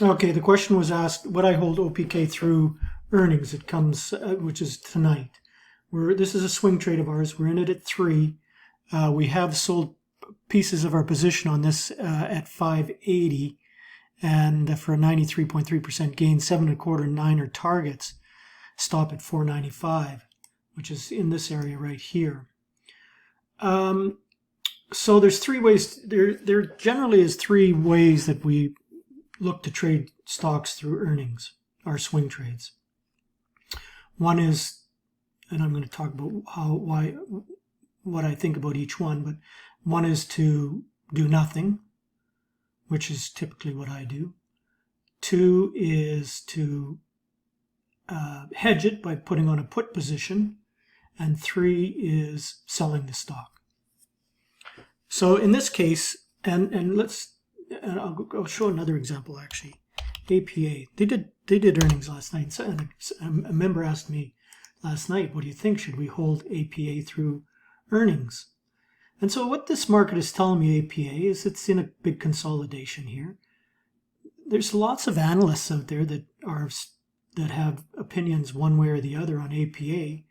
Okay, the question was asked, would I hold OPK through earnings? It comes, which is tonight. This is a swing trade of ours. We're in it at 3. We have sold pieces of our position on this at 580, and for a 93.3% gain, 7.25 and 9 are targets. Stop at 495, which is in this area right here. So there's 3 ways. There generally is 3 ways that we look to trade stocks through earnings, our swing trades. One is, and I'm going to talk about what I think about each one, but one is to do nothing, which is typically what I do. 2 is to hedge it by putting on a put position, and 3 is selling the stock. So in this case, and I'll show another example actually. APA, they did earnings last night, and a member asked me last night, what do you think? Should we hold APA through earnings? And so what this market is telling me, APA, is it's in a big consolidation here. There's lots of analysts out there that have opinions one way or the other on APA,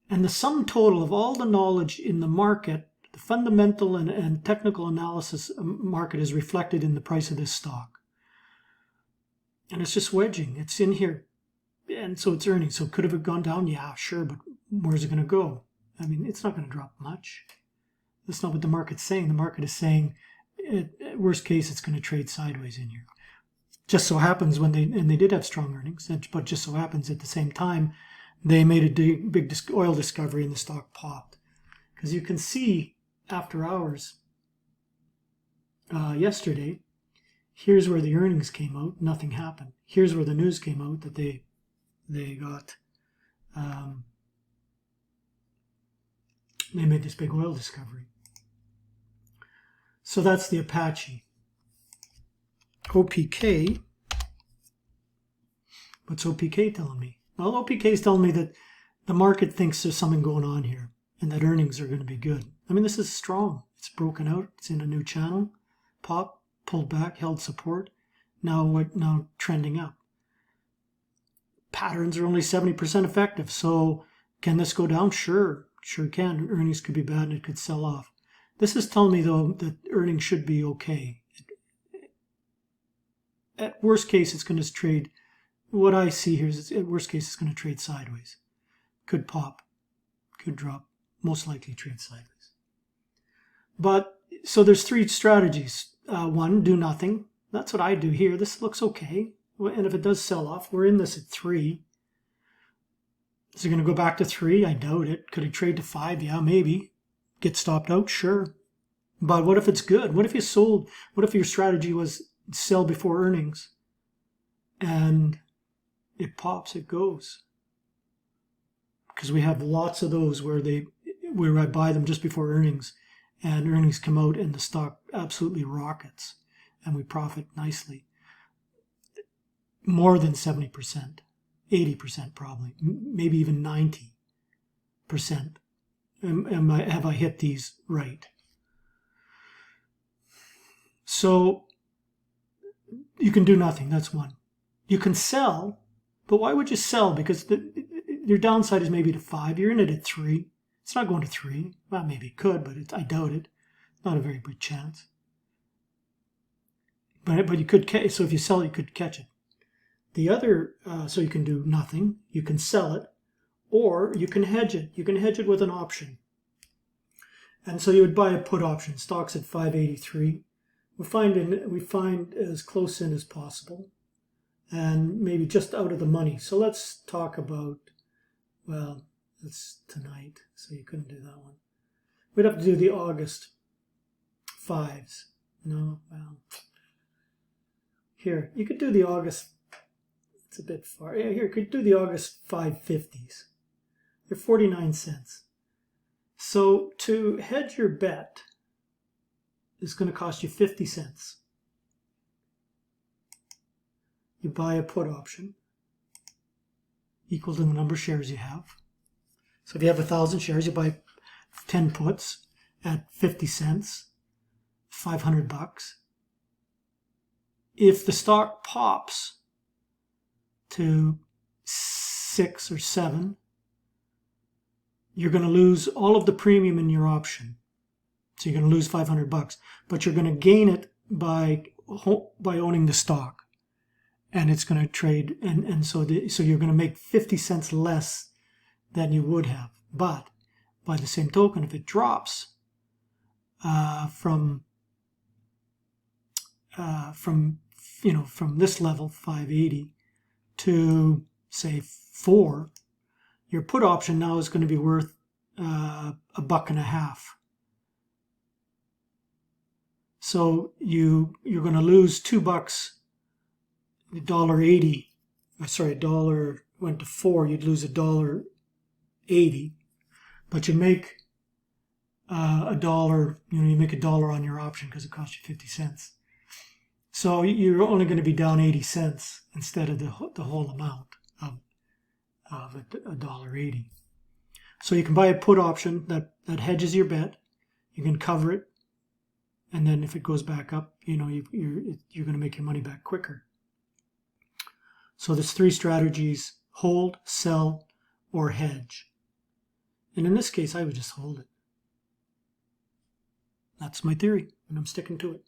and the sum total of all the knowledge in the market, the fundamental and technical analysis market, is reflected in the price of this stock. And it's just wedging. It's in here. And so it's earnings. So could have it gone down? Yeah, sure. But where's it going to go? I mean, it's not going to drop much. That's not what the market's saying. The market is saying, at worst case, it's going to trade sideways in here. Just so happens they did have strong earnings, but just so happens at the same time, they made a big oil discovery and the stock popped. Because you can see after hours yesterday, here's where the earnings came out, nothing happened. Here's where the news came out that they got, they made this big oil discovery. So that's the Apache. OPK, what's OPK telling me? Well, OPK is telling me that the market thinks there's something going on here and that earnings are going to be good. I mean, this is strong. It's broken out. It's in a new channel. Pop, pulled back, held support. Now trending up. Patterns are only 70% effective. So can this go down? Sure can. Earnings could be bad and it could sell off. This is telling me, though, that earnings should be okay. At worst case, it's going to trade. What I see here is, at worst case, it's going to trade sideways. Could pop, could drop, most likely trade sideways. But, so there's 3 strategies. 1, do nothing. That's what I do here. This looks okay. And if it does sell off, we're in this at 3. Is it going to go back to 3? I doubt it. Could it trade to 5? Yeah, maybe. Get stopped out? Sure. But what if it's good? What if you sold? What if your strategy was sell before earnings and it pops, it goes? Because we have lots of those where I buy them just before earnings, and earnings come out and the stock absolutely rockets and we profit nicely. More than 70%, 80% probably, maybe even 90%. Have I hit these right? So you can do nothing. That's one. You can sell, but why would you sell? Because your downside is maybe to 5. You're in it at 3. It's not going to 3. Well, maybe it could, but I doubt it. Not a very good chance. But you could. So if you sell it, you could catch it. The other, so you can do nothing. You can sell it, or you can hedge it. You can hedge it with an option. And so you would buy a put option. Stock's at 583. We find as close in as possible, and maybe just out of the money. So let's talk about, well, that's tonight, so you couldn't do that one. We'd have to do the August 5s. No, well, here, you could do the August, it's a bit far. Yeah, here, you could do the August 550s. They're 49 cents. So to hedge your bet is going to cost you 50 cents. You buy a put option equal to the number of shares you have. So if you have 1,000 shares, you buy 10 puts at 50 cents, $500. if the stock pops to 6 or 7, you're going to lose all of the premium in your option. So you're going to lose $500, but you're going to gain it by owning the stock, and it's going to trade, and so you're going to make 50 cents less than you would have. But by the same token, if it drops from this level 580 to say 4, your put option now is going to be worth $1.50. So you're going to lose $2. $1.80. Sorry, $1 went to 4. You'd lose $1.80, but you make $1. You make $1 on your option because it cost you 50 cents. So you're only going to be down 80 cents instead of the whole amount of $1.80. So you can buy a put option that hedges your bet. You can cover it, and then if it goes back up, you're going to make your money back quicker. So there's 3 strategies: hold, sell, or hedge. And in this case, I would just hold it. That's my theory, and I'm sticking to it.